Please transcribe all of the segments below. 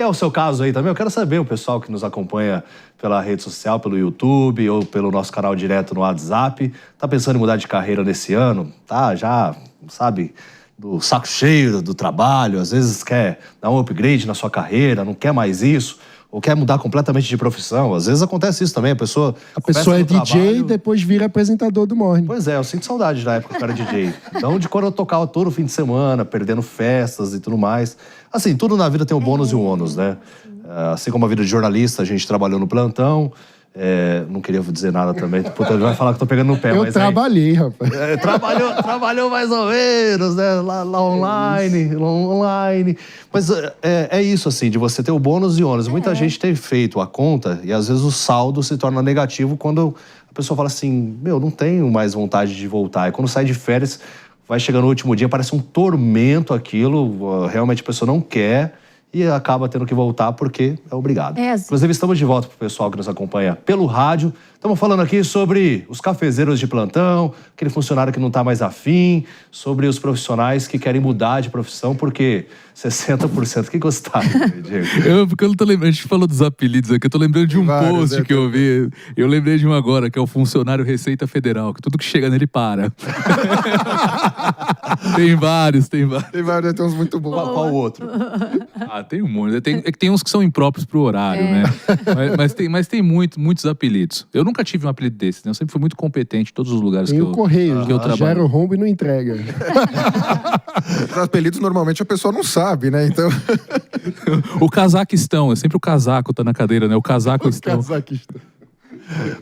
É o seu caso aí também? Eu quero saber, o pessoal que nos acompanha pela rede social, pelo YouTube ou pelo nosso canal direto no WhatsApp, tá pensando em mudar de carreira nesse ano? Tá já, sabe, do saco cheio do trabalho, às vezes quer dar um upgrade na sua carreira, não quer mais isso, ou quer mudar completamente de profissão. Às vezes acontece isso também, a pessoa é DJ trabalho, e depois vira apresentador do Morning. Pois é, eu sinto saudade da época que eu era DJ. Então, de quando eu tocava todo fim de semana, perdendo festas e tudo mais. Assim, tudo na vida tem o bônus e o ônus, né? Assim como a vida de jornalista, a gente trabalhou no plantão. Não queria dizer nada também. Puta, ele vai falar que eu tô pegando no pé. Eu trabalhei, rapaz. Trabalhou mais ou menos, né? Lá online. Mas é isso, assim, de você ter o bônus e o ônus. Muita gente tem feito a conta e às vezes o saldo se torna negativo quando a pessoa fala assim, não tenho mais vontade de voltar. E quando sai de férias, vai chegando no último dia, parece um tormento aquilo, realmente a pessoa não quer e acaba tendo que voltar porque é obrigado. Assim. Inclusive, estamos de volta para o pessoal que nos acompanha pelo rádio. Estamos falando aqui sobre os cafezeiros de plantão, aquele funcionário que não está mais afim, sobre os profissionais que querem mudar de profissão, porque 60% que gostaram, Diego. Porque eu não tô lembrando, a gente falou dos apelidos aqui, eu tô lembrando de um post que eu vi. Eu lembrei de um agora, que é o funcionário Receita Federal, que tudo que chega nele para. Tem vários. Tem vários, tem uns muito bons. Qual o outro? Tem um monte. Tem uns que são impróprios pro horário, né? Mas tem muitos apelidos. Eu nunca tive um apelido desse, né? Eu sempre fui muito competente em todos os lugares que eu trabalho. Tem o Correio, gera o rombo e não entrega. Os apelidos, normalmente, a pessoa não sabe, né? Então... O Cazaquistão, é sempre o casaco tá na cadeira, né? O Cazaquistão.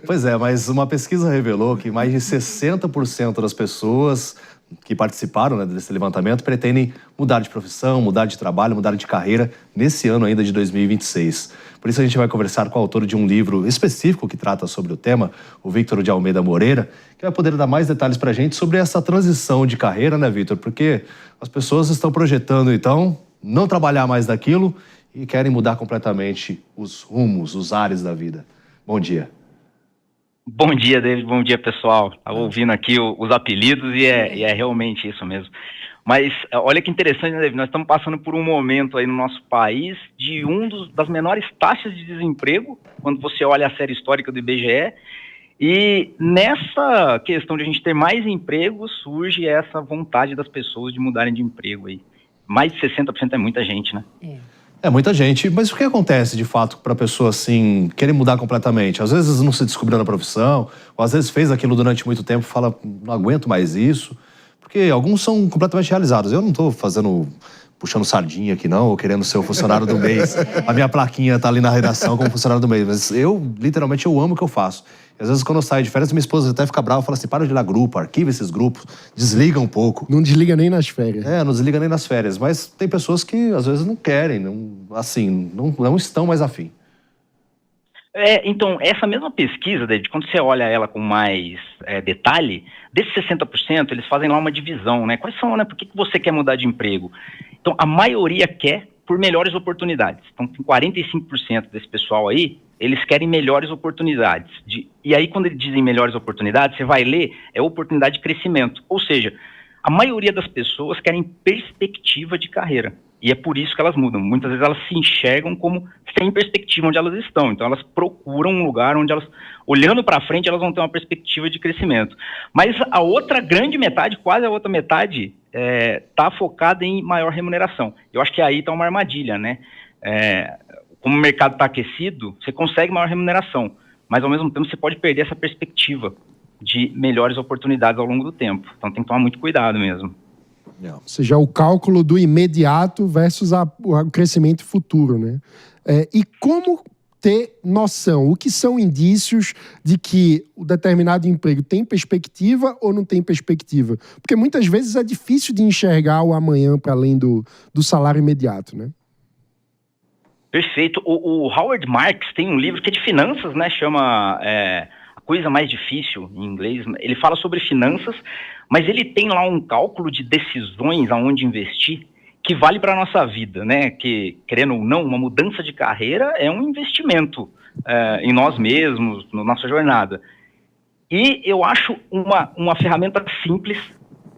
Pois é, mas uma pesquisa revelou que mais de 60% das pessoas que participaram, né, desse levantamento pretendem mudar de profissão, mudar de trabalho, mudar de carreira nesse ano ainda de 2026. Por isso a gente vai conversar com o autor de um livro específico que trata sobre o tema, o Victor de Almeida Moreira, que vai poder dar mais detalhes pra gente sobre essa transição de carreira, né, Victor? Porque as pessoas estão projetando, então, não trabalhar mais daquilo e querem mudar completamente os rumos, os ares da vida. Bom dia. Bom dia, David. Bom dia, pessoal. Estava ouvindo aqui os apelidos e é realmente isso mesmo. Mas olha que interessante, né, David? Nós estamos passando por um momento aí no nosso país de das menores taxas de desemprego, quando você olha a série histórica do IBGE. E nessa questão de a gente ter mais empregos, surge essa vontade das pessoas de mudarem de emprego aí. Mais de 60% é muita gente, né? É muita gente, mas o que acontece de fato para a pessoa assim querer mudar completamente? Às vezes não se descobriu na profissão, ou às vezes fez aquilo durante muito tempo e fala, não aguento mais isso. Porque alguns são completamente realizados. Eu não estou puxando sardinha aqui não, ou querendo ser o funcionário do mês. A minha plaquinha tá ali na redação como funcionário do mês, mas literalmente, eu amo o que eu faço. E às vezes quando eu saio de férias, minha esposa até fica brava, fala assim, para de olhar grupo, arquiva esses grupos, desliga um pouco. Não desliga nem nas férias. Não desliga nem nas férias, mas tem pessoas que às vezes não querem, não estão mais afim. Então, essa mesma pesquisa, David, quando você olha ela com mais detalhe, desses 60%, eles fazem lá uma divisão, né? Quais são, né? Por que você quer mudar de emprego? Então, a maioria quer por melhores oportunidades. Então, tem 45% desse pessoal aí, eles querem melhores oportunidades. E aí, quando eles dizem melhores oportunidades, você vai ler, é oportunidade de crescimento. Ou seja, a maioria das pessoas querem perspectiva de carreira. E é por isso que elas mudam. Muitas vezes elas se enxergam como sem perspectiva onde elas estão. Então elas procuram um lugar onde elas, olhando para frente, elas vão ter uma perspectiva de crescimento. Mas a outra grande metade, quase a outra metade, está focada em maior remuneração. Eu acho que aí está uma armadilha, né? Como o mercado está aquecido, você consegue maior remuneração, mas ao mesmo tempo você pode perder essa perspectiva de melhores oportunidades ao longo do tempo. Então tem que tomar muito cuidado mesmo. Ou seja, o cálculo do imediato versus o crescimento futuro, né? E como ter noção? O que são indícios de que o determinado emprego tem perspectiva ou não tem perspectiva? Porque muitas vezes é difícil de enxergar o amanhã para além do salário imediato, né? Perfeito. O Howard Marks tem um livro que é de finanças, né? Chama A Coisa Mais Difícil, em inglês. Ele fala sobre finanças, mas ele tem lá um cálculo de decisões aonde investir que vale para a nossa vida, né? Que, querendo ou não, uma mudança de carreira é um investimento em nós mesmos, na nossa jornada. E eu acho uma ferramenta simples,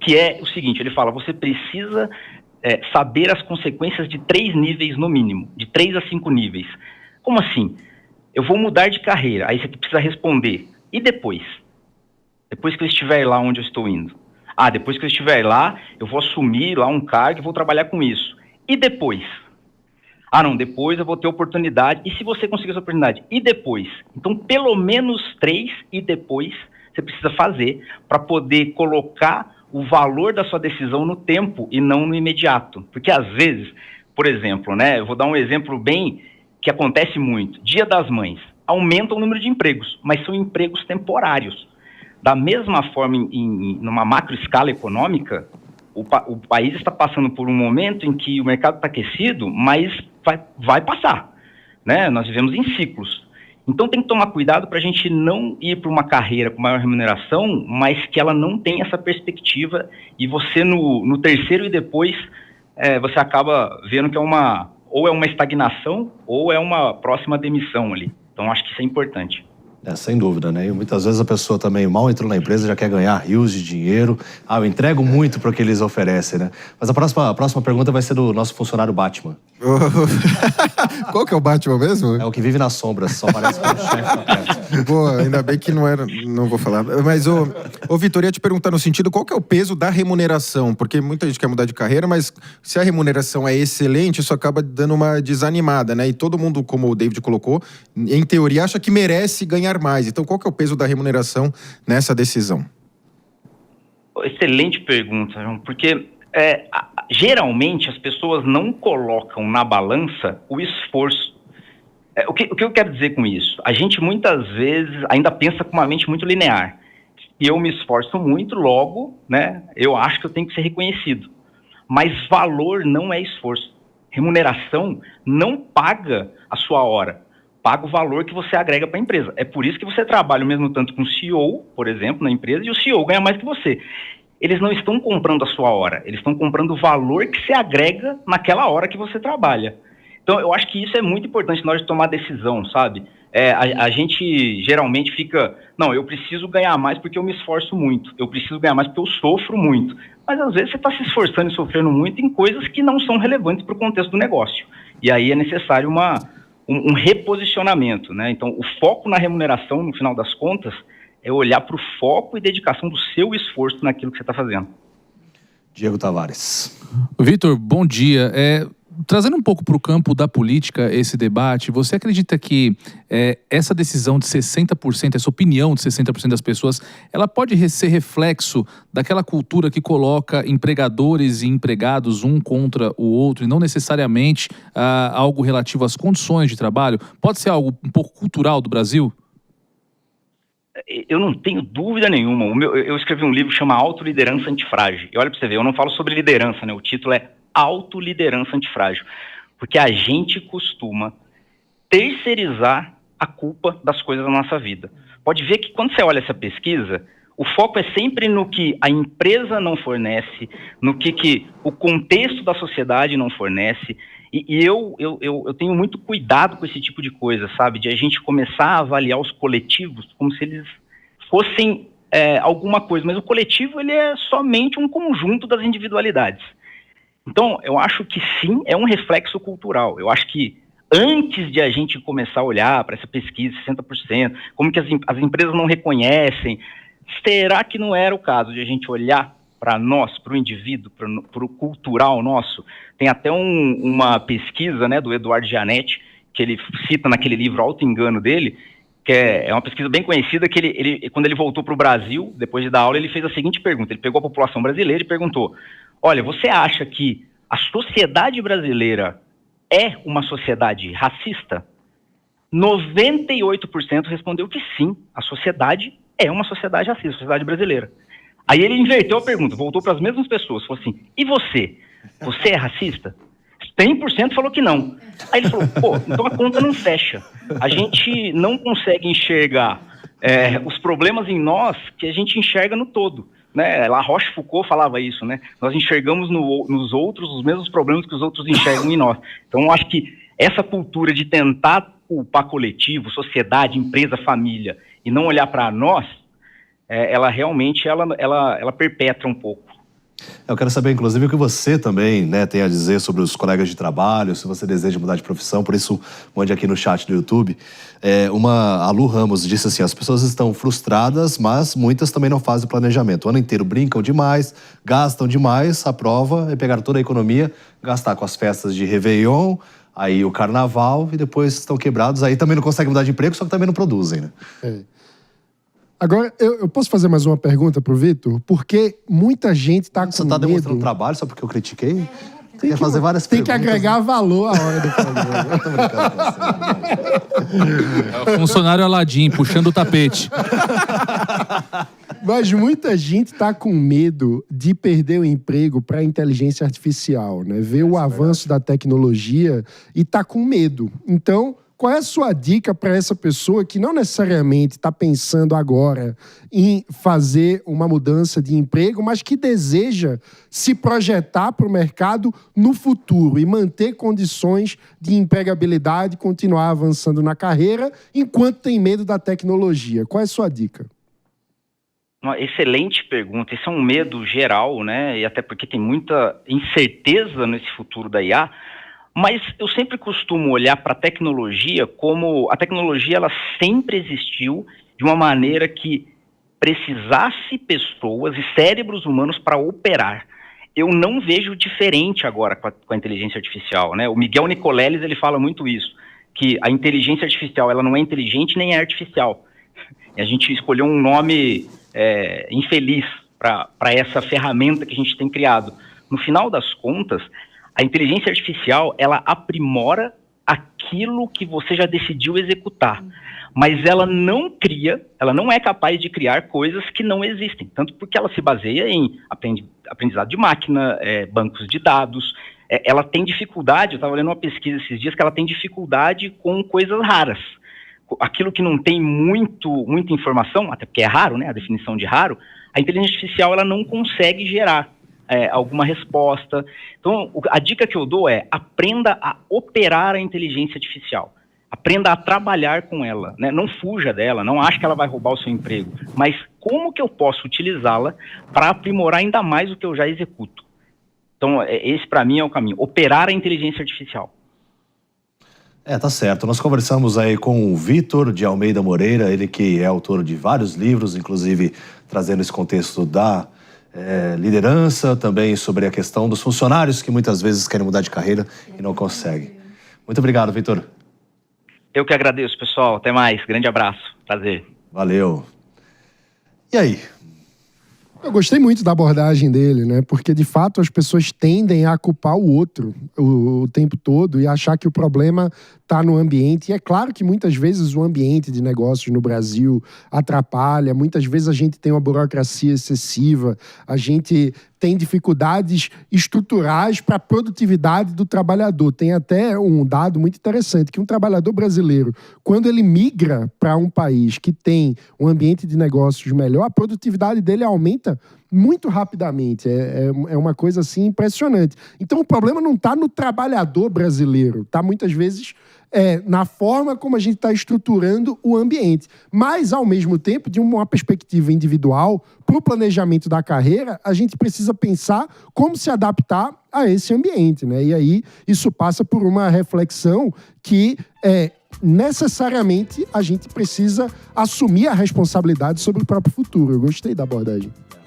que é o seguinte, ele fala, você precisa saber as consequências de 3 níveis no mínimo, de 3 a 5 níveis. Como assim? Eu vou mudar de carreira, aí você precisa responder. E depois? Depois que eu estiver lá onde eu estou indo? Depois que eu estiver lá, eu vou assumir lá um cargo e vou trabalhar com isso. E depois? Não, depois eu vou ter oportunidade. E se você conseguir essa oportunidade? E depois? Então, pelo menos 3 e depois você precisa fazer para poder colocar o valor da sua decisão no tempo e não no imediato. Porque às vezes, por exemplo, né, eu vou dar um exemplo bem que acontece muito. Dia das Mães. Aumenta o número de empregos, mas são empregos temporários. Da mesma forma, numa macro escala econômica, o país está passando por um momento em que o mercado está aquecido, mas vai passar, né? Nós vivemos em ciclos. Então tem que tomar cuidado para a gente não ir para uma carreira com maior remuneração, mas que ela não tenha essa perspectiva e você no terceiro e depois você acaba vendo que ou é uma estagnação ou é uma próxima demissão ali. Então acho que isso é importante. Sem dúvida, né? E muitas vezes a pessoa também mal entrou na empresa já quer ganhar rios de dinheiro. Eu entrego muito para o que eles oferecem, né? Mas a próxima pergunta vai ser do nosso funcionário Batman. Qual que é o Batman mesmo? É o que vive nas sombras, só parece que o chefe tá perto. Boa, ainda bem que não vou falar. Mas, Vitor, ia te perguntar no sentido, qual que é o peso da remuneração? Porque muita gente quer mudar de carreira, mas se a remuneração é excelente, isso acaba dando uma desanimada, né? E todo mundo, como o David colocou, em teoria, acha que merece ganhar mais. Então, qual que é o peso da remuneração nessa decisão? Excelente pergunta, João, porque geralmente as pessoas não colocam na balança o esforço. O que eu quero dizer com isso? A gente muitas vezes ainda pensa com uma mente muito linear. E eu me esforço muito, logo, né, eu acho que eu tenho que ser reconhecido. Mas valor não é esforço. Remuneração não paga a sua hora. Paga o valor que você agrega para a empresa. É por isso que você trabalha o mesmo tanto com o CEO, por exemplo, na empresa, e o CEO ganha mais que você. Eles não estão comprando a sua hora, eles estão comprando o valor que se agrega naquela hora que você trabalha. Então, eu acho que isso é muito importante na hora de tomar decisão, sabe? A gente geralmente fica, não, eu preciso ganhar mais porque eu me esforço muito, eu preciso ganhar mais porque eu sofro muito. Mas às vezes você está se esforçando e sofrendo muito em coisas que não são relevantes para o contexto do negócio. E aí é necessário um reposicionamento, né? Então, o foco na remuneração, no final das contas, é olhar para o foco e dedicação do seu esforço naquilo que você está fazendo. Diego Tavares. Vitor, bom dia. Trazendo um pouco para o campo da política esse debate, você acredita que essa decisão de 60%, essa opinião de 60% das pessoas, ela pode ser reflexo daquela cultura que coloca empregadores e empregados um contra o outro e não necessariamente algo relativo às condições de trabalho? Pode ser algo um pouco cultural do Brasil? Eu não tenho dúvida nenhuma. Eu escrevi um livro que chama Autoliderança Antifrágil. E olha para você ver, eu não falo sobre liderança, né? O título é Autoliderança Antifrágil. Porque a gente costuma terceirizar a culpa das coisas da nossa vida. Pode ver que quando você olha essa pesquisa, o foco é sempre no que a empresa não fornece, no que o contexto da sociedade não fornece. E eu tenho muito cuidado com esse tipo de coisa, sabe? De a gente começar a avaliar os coletivos como se eles fossem alguma coisa. Mas o coletivo, ele é somente um conjunto das individualidades. Então, eu acho que sim, é um reflexo cultural. Eu acho que antes de a gente começar a olhar para essa pesquisa, 60%, como que as empresas não reconhecem, será que não era o caso de a gente olhar para nós, para o indivíduo, para o cultural nosso? Tem até uma pesquisa, né, do Eduardo Gianetti, que ele cita naquele livro Auto Engano dele, que é uma pesquisa bem conhecida, que ele quando ele voltou para o Brasil, depois de dar aula, ele fez a seguinte pergunta. Ele pegou a população brasileira e perguntou: olha, você acha que a sociedade brasileira é uma sociedade racista? 98% respondeu que sim, a sociedade é uma sociedade racista, a sociedade brasileira. Aí ele inverteu a pergunta, voltou para as mesmas pessoas, falou assim: e você? Você é racista? 100% falou que não. Aí ele falou: pô, então a conta não fecha. A gente não consegue enxergar os problemas em nós que a gente enxerga no todo. Né? La Rochefoucauld falava isso, né? Nós enxergamos nos outros os mesmos problemas que os outros enxergam em nós. Então, eu acho que essa cultura de tentar culpar coletivo, sociedade, empresa, família, e não olhar para nós, ela realmente ela perpetra um pouco. Eu quero saber, inclusive, o que você também, né, tem a dizer sobre os colegas de trabalho, se você deseja mudar de profissão, por isso mande aqui no chat do YouTube. A Lu Ramos disse assim, as pessoas estão frustradas, mas muitas também não fazem planejamento. O ano inteiro brincam demais, gastam demais, a prova é pegar toda a economia, gastar com as festas de Réveillon, aí o Carnaval, e depois estão quebrados, aí também não conseguem mudar de emprego, só que também não produzem, né? Agora, eu posso fazer mais uma pergunta pro Vitor? Porque muita gente tá com medo... Você tá demonstrando trabalho só porque eu critiquei? Você quer fazer várias Tem perguntas. que agregar valor à hora do programa. Eu tô brincando com você. É o funcionário Aladim, puxando o tapete. Mas muita gente tá com medo de perder o emprego para a inteligência artificial, né? Ver o avanço da tecnologia e tá com medo. Então, qual é a sua dica para essa pessoa que não necessariamente está pensando agora em fazer uma mudança de emprego, mas que deseja se projetar para o mercado no futuro e manter condições de empregabilidade, continuar avançando na carreira, enquanto tem medo da tecnologia? Qual é a sua dica? Uma excelente pergunta. Esse é um medo geral, né? E até porque tem muita incerteza nesse futuro da IA. Mas eu sempre costumo olhar para a tecnologia como... A tecnologia, ela sempre existiu de uma maneira que precisasse pessoas e cérebros humanos para operar. Eu não vejo diferente agora com a inteligência artificial, né? O Miguel Nicoleles, ele fala muito isso, que a inteligência artificial, ela não é inteligente nem é artificial. E a gente escolheu um nome infeliz para essa ferramenta que a gente tem criado. No final das contas, a inteligência artificial, ela aprimora aquilo que você já decidiu executar, mas ela não é capaz de criar coisas que não existem, tanto porque ela se baseia em aprendizado de máquina, bancos de dados, ela tem dificuldade, eu estava lendo uma pesquisa esses dias, que ela tem dificuldade com coisas raras. Aquilo que não tem muita informação, até porque é raro, né, a definição de raro, a inteligência artificial ela não consegue gerar alguma resposta. Então, a dica que eu dou é: aprenda a operar a inteligência artificial. Aprenda a trabalhar com ela, né? Não fuja dela, não ache que ela vai roubar o seu emprego. Mas como que eu posso utilizá-la para aprimorar ainda mais o que eu já executo? Então, esse para mim é o caminho. Operar a inteligência artificial. Tá certo. Nós conversamos aí com o Vitor de Almeida Moreira, ele que é autor de vários livros, inclusive trazendo esse contexto da liderança, também sobre a questão dos funcionários que muitas vezes querem mudar de carreira e não conseguem. Muito obrigado, Vitor. Eu que agradeço, pessoal. Até mais. Grande abraço. Prazer. Valeu. E aí? Eu gostei muito da abordagem dele, né? Porque, de fato, as pessoas tendem a culpar o outro o tempo todo e achar que o problema está no ambiente. E é claro que muitas vezes o ambiente de negócios no Brasil atrapalha, muitas vezes a gente tem uma burocracia excessiva, a gente tem dificuldades estruturais para a produtividade do trabalhador. Tem até um dado muito interessante, que um trabalhador brasileiro, quando ele migra para um país que tem um ambiente de negócios melhor, a produtividade dele aumenta muito rapidamente. É uma coisa assim impressionante. Então o problema não está no trabalhador brasileiro, está muitas vezes na forma como a gente está estruturando o ambiente. Mas, ao mesmo tempo, de uma perspectiva individual, para o planejamento da carreira, a gente precisa pensar como se adaptar a esse ambiente, né? E aí isso passa por uma reflexão que necessariamente a gente precisa assumir a responsabilidade sobre o próprio futuro. Eu gostei da abordagem.